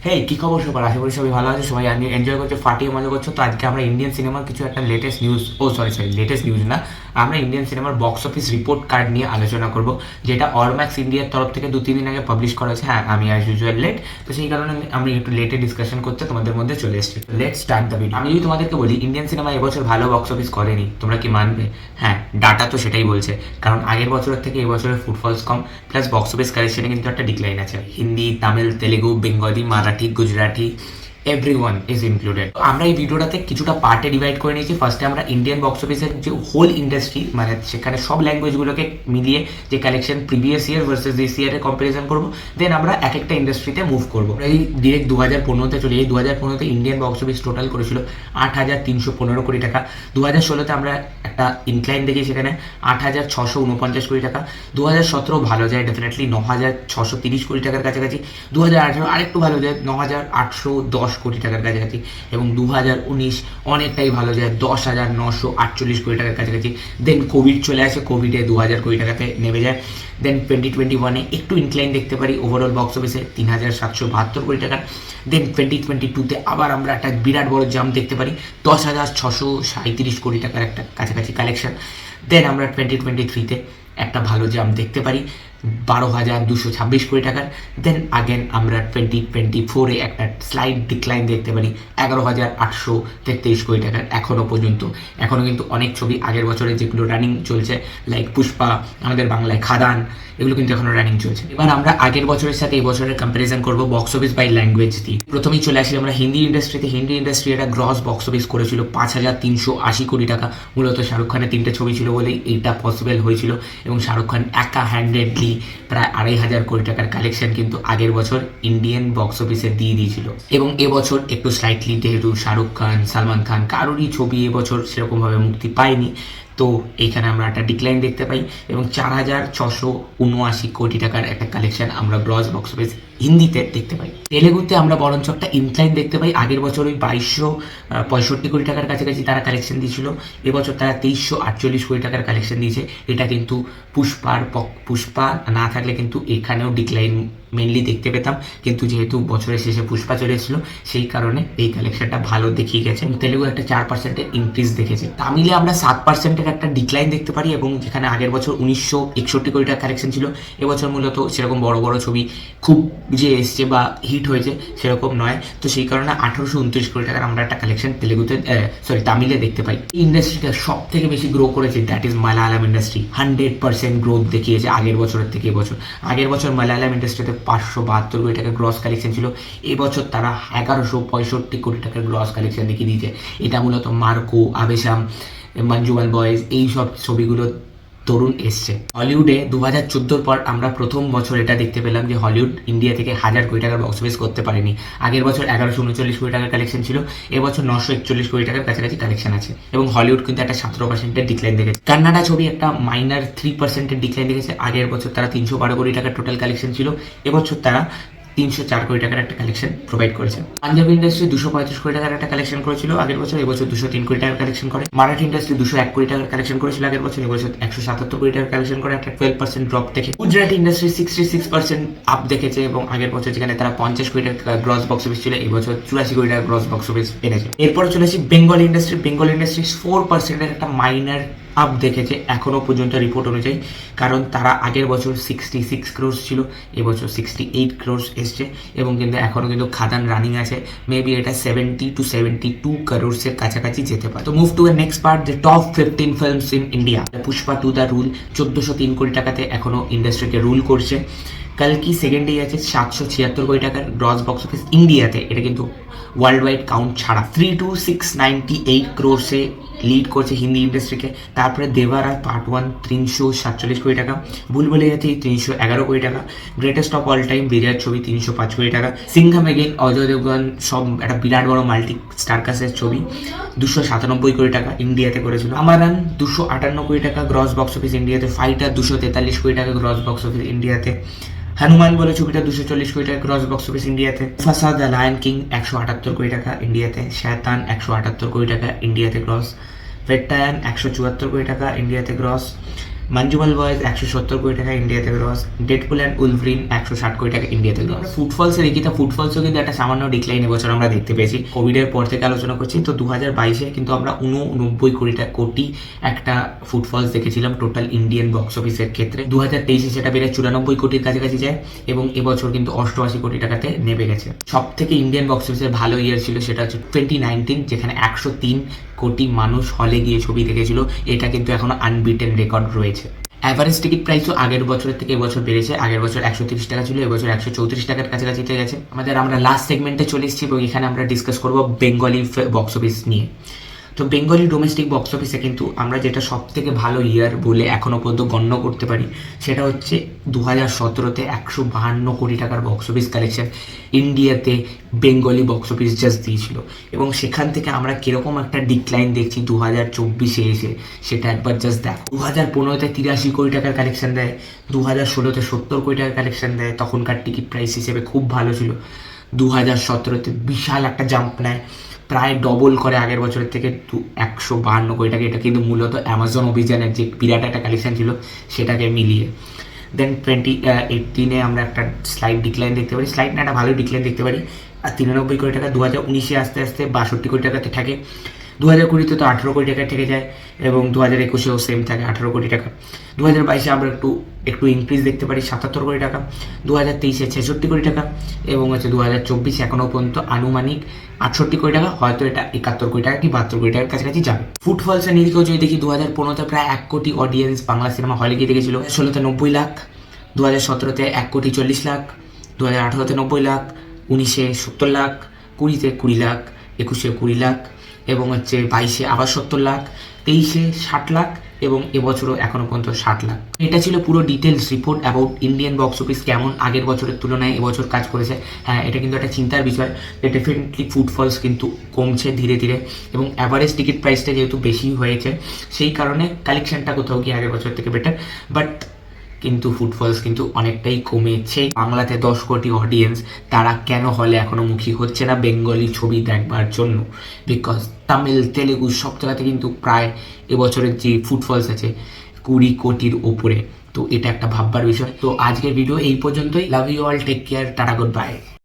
হেই, কি খবর সবার? আশা করি সবাই ভালো আছে, সবাই এনজয় করছো, ফাটিয়ে মজা করছো। তো আজকে আমরা ইন্ডিয়ান সিনেমার কিছু একটা লেটেস্ট নিউজ, লেটেস্ট নিউজ না, আমরা ইন্ডিয়ান সিনেমার বক্স অফিস রিপোর্ট কার্ড নিয়ে আলোচনা করব, যেটা অরম্যাক্স ইন্ডিয়ার তরফ থেকে 2-3 দিন আগে পাবলিশ করা হয়েছে। হ্যাঁ, আমি অ্যাজ ইউজুয়াল লেট, তো সেই কারণে আমি একটু লেটে ডিসকাশন করতে তোমাদের মধ্যে চলে এসেছি। Let start the video. আমি যদি তোমাদেরকে বলি ইন্ডিয়ান সিনেমা এবছর ভালো বক্স অফিস করেনি, তোমরা কি মানবে? হ্যাঁ, ডাটা তো সেটাই বলছে, কারণ আগের বছরের থেকে এবছরের ফুটফলস কম, প্লাস বক্স অফিস কালেকশনে কিন্তু একটা ডিক্লাইন আছে। Hindi, Tamil, Telugu, Bengali, Marathi, Gujarati, everyone is included. আমরা এই ভিডিওটাতে কিছুটা পার্টে ডিভাইড করে নিয়েছি। ফার্স্টে আমরা ইন্ডিয়ান বক্স অফিসের যে হোল ইন্ডাস্ট্রি, মানে সেখানে সব ল্যাঙ্গুয়েজগুলোকে মিলিয়ে যে collection previous year versus this ইয়ারে কম্পারিজন করবো। দেন আমরা এক একটা ইন্ডাস্ট্রিতে মুভ করবো। এই ডিরেক্ট 2015-তে চলে যাই। 2015-তে ইন্ডিয়ান বক্স অফিস টোটাল করেছিল 8,315 কোটি টাকা। 2016-তে আমরা একটা ইনক্লাইন দেখি, সেখানে 8,649 কোটি টাকা। 2017 ভালো যায় ডেফিনেটলি, 9,630 কোটি টাকার কাছাকাছি। 2018 আরেকটু ভালো যায়, 9,810 কোটি টাকার কাছাকাছি। এবং 2019 অনেকটাই ভালো যায়, 10,948 কোটি টাকার কাছাকাছি। দেন কোভিড চলে আসে, কোভিডে 2,000 কোটি টাকাতে নেমে যায়। দেন 2021-এ একটু ইনক্লাইন দেখতে পারি ওভারঅল বক্স অফিসে 3,772 কোটি টাকার। দেন 2022-তে আবার আমরা একটা বিরাট বড় জাম্প দেখতে পারি, 10,637 কোটি টাকার একটা কাছাকাছি কালেকশন। দেন আমরা 2023-তে একটা ভালো জাম্প দেখতে পারি, 12,226 কোটি টাকার। দেন আগেন আমরা 2024-এ একটা স্লাইড ডিক্লাইন দেখতে পারি, 11,833 কোটি টাকার। এখনও পর্যন্ত কিন্তু অনেক ছবি আগের বছরে যেগুলো রানিং চলছে, লাইক পুষ্পা, আমাদের বাংলায় খাদান, এগুলো কিন্তু এখনো রানিং চলছে। এবার আমরা আগের বছরের সাথে এই বছরের কম্পারিজন করবো বক্স অফিস বাই ল্যাঙ্গুয়েজ দিয়ে। প্রথমেই চলে আসি আমরা হিন্দি ইন্ডাস্ট্রিতে। হিন্দি ইন্ডাস্ট্রি একটা গ্রস বক্স অফিস করেছিল 5,380 কোটি টাকা। মূলত শাহরুখ খানের 3টে ছবি ছিল বলেই এইটা পসিবল হয়েছিল, এবং শাহরুখ খান একা হ্যান্ডেডলি প্রায় 2,500 কোটি টাকার কালেকশন কিন্তু আগের বছর ইন্ডিয়ান বক্স অফিসে দিয়ে দিয়েছিল। এবং এবছর একটু স্লাইটলি, যেহেতু শাহরুখ খান, সালমান খান কারোরই ছবি এবছর সেরকমভাবে মুক্তি পায়নি, তো এইখানে আমরা একটা ডিক্লাইন দেখতে পাই, এবং 4,679 কোটি টাকার একটা কালেকশন আমরা গ্রস বক্স অফিস হিন্দিতে দেখতে পাই। তেলেগুতে আমরা বরঞ্চ একটা ইনক্লাইন দেখতে পাই। আগের বছর ওই 2,265 কোটি টাকার কাছাকাছি তারা কালেকশন দিয়েছিল, এবছর তারা 2,348 কোটি টাকার কালেকশন দিয়েছে। এটা কিন্তু পুষ্পা না থাকলে কিন্তু এখানেও ডিক্লাইন মেনলি দেখতে পেতাম, কিন্তু যেহেতু বছরের শেষে পুষ্পা চলে এসেছিল, সেই কারণে এই কালেকশনটা ভালো দেখিয়ে গেছে। তেলেগু একটা 4%-এর ইনক্রিজ দেখেছে। তামিলে আমরা 7%-এর একটা ডিক্লাইন দেখতে পারি, এবং যেখানে আগের বছর 1,961 কোটি টাকার কালেকশন ছিল, এবছর মূলত সেরকম বড় বড় ছবি খুব যে এসছে বা হিট হয়েছে সেরকম নয়, তো সেই কারণে 1,829 কোটি টাকার আমরা একটা কালেকশন তামিলে দেখতে পাই। এই ইন্ডাস্ট্রিটা সব থেকে বেশি গ্রো করেছে, that is Malayalam industry. 100% growth দেখিয়েছে আগের বছরের থেকে এবছর। আগের বছর মালায়ালাম ইন্ডাস্ট্রিতে 572 কোটি টাকার গ্রস কালেকশন ছিল, এবছর তারা 1,165 কোটি টাকার গ্রস কালেকশন দেখিয়ে দিয়েছে। এটা মূলত মার্কো, আবেশাম, মঞ্জুমাল বয়েজ, এই সব ছবিগুলো তরুণ এসছে। হলিউডে 2014-র পর আমরা প্রথম বছর এটা দেখতে পেলাম যে হলিউড ইন্ডিয়া থেকে 1,000 কোটি টাকার বক্স অফিস করতে পারেনি। আগের বছর 1,139 কোটি টাকার কালেকশন ছিল, এবছর 941 কোটি টাকার কাছাকাছি কালেকশন আছে, এবং হলিউড কিন্তু একটা 17%-এর ডিক্লাইন দেখেছে। কান্নাডা ছবি একটা মাইনার 3%-এর ডিক্লাইন দেখেছে। আগের বছর তারা 312 কোটি টাকার টোটাল কালেকশন ছিল, এবছর তারা 304 কোটি টাকার একটা কালেকশন প্রোভাইড করেছে। পাঞ্জাবি ইন্ডাস্ট্রি 235 কোটি টাকার একটা কালেকশন করেছিল আগের বছর, এবছর 203 কোটি টাকার কালেকশন করে। মারাঠি ইন্ডাস্ট্রি 201 কোটি টাকার কালেকশন করেছিল আগের বছর, এবছর 177 কোটি টাকার কালেকশন করে, একটা 12% ড্রপ দেখে। গুজরাটি ইন্ডাস্ট্রি 66% আপ দেখেছে, এবং আগের বছর যেখানে তারা 50 কোটি টাকার গ্রস বক্স অফিস ছিল, এবছর 84 কোটি টাকার গ্রস বক্স অফিস এনেছে। এরপরে চলে আসি বেঙ্গল ইন্ডাস্ট্রি। বেঙ্গল ইন্ডাস্ট্রি 4%-এর একটা মাইনার আপ দেখেছে এখনও পর্যন্ত রিপোর্ট অনুযায়ী, কারণ তারা আগের বছর 66 ক্রোর্স ছিল, এবছর 68 ক্রোর্স এসছে, এবং কিন্তু এখনও কিন্তু খাদান রানিং আছে। মেবি এটা 70 to 72 ক্রোর্সের কাছাকাছি যেতে পারে। তো move to the next part, the top 15 films in India. Pushpa 2 the rule 1,403 কোটি টাকাতে এখনও ইন্ডাস্ট্রিকে রুল করছে। কালকি সেকেন্ডেই আছে 776 কোটি টাকার গ্রস বক্স অফিস ইন্ডিয়াতে, এটা কিন্তু ওয়ার্ল্ড ওয়াইড কাউন্ট ছাড়া। 3,2,698 ক্রোর্সে লিড করছে হিন্দি ইন্ডাস্ট্রিকে। তারপরে দেবারা পার্ট 1 347 কোটি টাকা, ভুলভুলাইয়াতে 311 কোটি টাকা, গ্রেটেস্ট অফ অল টাইম বিরাট ছবি 305 কোটি টাকা, সিংঘাম এগেইন অজয় দেবগন সব একটা বিরাট বড় মাল্টি স্টার কাস্টের ছবি 297 কোটি টাকা ইন্ডিয়াতে করেছিল। আমারান 258 কোটি টাকা গ্রস বক্স অফিস ইন্ডিয়াতে, ফাইটার 243 কোটি টাকা গ্রস বক্স অফিস ইন্ডিয়াতে, হনুমান বলে ছবিটা 240 কোটি টাকা গ্রস বক্স অফিস ইন্ডিয়াতে, ফাসা দ্য লায়ন কিং 178 কোটি টাকা ইন্ডিয়াতে, শয়তান 178 কোটি টাকা ইন্ডিয়াতে গ্রস, ভেট্টায়ান 174 কোটি টাকা ইন্ডিয়াতে গ্রস, মঞ্জুমাল বয়েজ 170 কোটি টাকা ইন্ডিয়াতে গ্রস, ডেডপুল অ্যান্ড উলভরিন 160 কোটি টাকা ইন্ডিয়াতে গ্রস। ফুটফলসে দেখি তা ফুটফলসও কিন্তু একটা সামান্য ডিক্লাইন এবছর আমরা দেখতে পেয়েছি। কোভিডের পর থেকে আলোচনা করছি, তো 2022-এ কিন্তু আমরা 89 কোটি একটা ফুটফলস দেখেছিলাম টোটাল ইন্ডিয়ান বক্স অফিসের ক্ষেত্রে। 2023-এ সেটা বেড়ে 94 কোটির কাছাকাছি যায় এবং এবছর কিন্তু 88 কোটি টাকাতে নেমে গেছে। সব থেকে ইন্ডিয়ান বক্স অফিসের ভালো ইয়ার ছিল সেটা হচ্ছে 2019, যেখানে 103 কোটি মানুষ হলে গিয়ে ছবি দেখেছিল। এটা কিন্তু এখনো আনবিটেন রেকর্ড রয়েছে। অ্যাভারেজ টিকিট প্রাইসও আগের বছরের থেকে এবছর বেড়েছে। আগের বছর 130 টাকা ছিল, এবছর 134 টাকার কাছাকাছিতে গেছে। আমরা লাস্ট সেগমেন্টে চলে এসেছি এবং এখানে আমরা ডিসকাস করবো বেঙ্গলি বক্স অফিস নিয়ে। তো বেঙ্গলি ডোমেস্টিক বক্স অফিসে কিন্তু আমরা যেটা সব থেকে ভালো ইয়ার বলে এখনও পর্যন্ত গণ্য করতে পারি সেটা হচ্ছে 2017-তে 152 কোটি টাকার বক্স অফিস কালেকশন ইন্ডিয়াতে বেঙ্গলি বক্স অফিস জাস্ট দিয়েছিল। এবং সেখান থেকে আমরা কীরকম একটা ডিক্লাইন দেখছি 2024-এ এসে, সেটা একবার জাস্ট দেখো। 2015-তে 83 কোটি টাকার কালেকশন দেয়, 2016-তে 70 কোটি টাকার কালেকশন দেয়, তখনকার টিকিট প্রাইস হিসেবে খুব ভালো ছিল। 2017-তে বিশাল একটা জাম্প নেয়, প্রায় ডবল করে আগের বছরের থেকে 152 কোটি টাকা। এটা কিন্তু মূলত অ্যামাজন অভিযানের যে বিরাট একটা কালেকশন ছিল সেটাকে মিলিয়ে। দেন 2018-এ আমরা একটা স্লাইড ডিক্লাইন দেখতে পারি, স্লাইড না একটা ভালো ডিক্লাইন দেখতে পারি। আর 93 কোটি টাকা 2019-এ আস্তে আস্তে 62 কোটি টাকাতে থাকে। 2020-তে তো 18 কোটি টাকা থেকে যায় এবং 2021-এও সেম থাকে 18 কোটি টাকা। 2022-এ আমরা একটু ইনক্রিজ দেখতে পারি 77 কোটি টাকা, 2023-এ 66 কোটি টাকা এবং 2024 এখনও পর্যন্ত আনুমানিক 68 কোটি টাকা, হয়তো এটা 71 কোটি টাকা কি 72 কোটি টাকার কাছাকাছি যাবে। ফুটফলসের নিরিখেও যদি দেখি 2015-তে প্রায় 1 কোটি অডিয়েন্স বাংলা সিনেমা হলে গিয়ে দেখেছিল, 2016-তে 90 লাখ, 2017-তে 1 কোটি 40 লাখ, 2018-তে 90 লাখ, 19-এ 70 লাখ, 20-তে 20 লাখ, 21-এ 20 লাখ এবং 22-এ আবার 70 লাখ, 23-এ 60 লাখ এবং এবছরও এখনও পর্যন্ত 60 লাখ। এটা ছিল পুরো details report about Indian box office কেমন আগের বছরের তুলনায় এবছর কাজ করেছে। হ্যাঁ, এটা কিন্তু একটা চিন্তার বিষয় যে ডেফিনেটলি ফুটফলস কিন্তু কমছে ধীরে ধীরে এবং অ্যাভারেজ টিকিট প্রাইসটা যেহেতু বেশি হয়েছে সেই কারণে কালেকশনটা কোথাও গিয়ে আগের বছর থেকে বেটার, বাট কিন্তু ফুটফলস কিন্তু অনেকটাই কমেছে। বাংলাতে 10 কোটি অডিয়েন্স, তারা কেন হলে এখনো মুখী হচ্ছে না বেঙ্গলি ছবি দেখবার জন্য? বিকজ তামিল, তেলেগু সব জায়গাতে কিন্তু প্রায় এবছরের যে ফুটফলস আছে 20 কোটির ওপরে। তো এটা একটা ভাববার বিষয়। তো আজকের ভিডিও এই পর্যন্তই। Love you all, take care, tata, good by.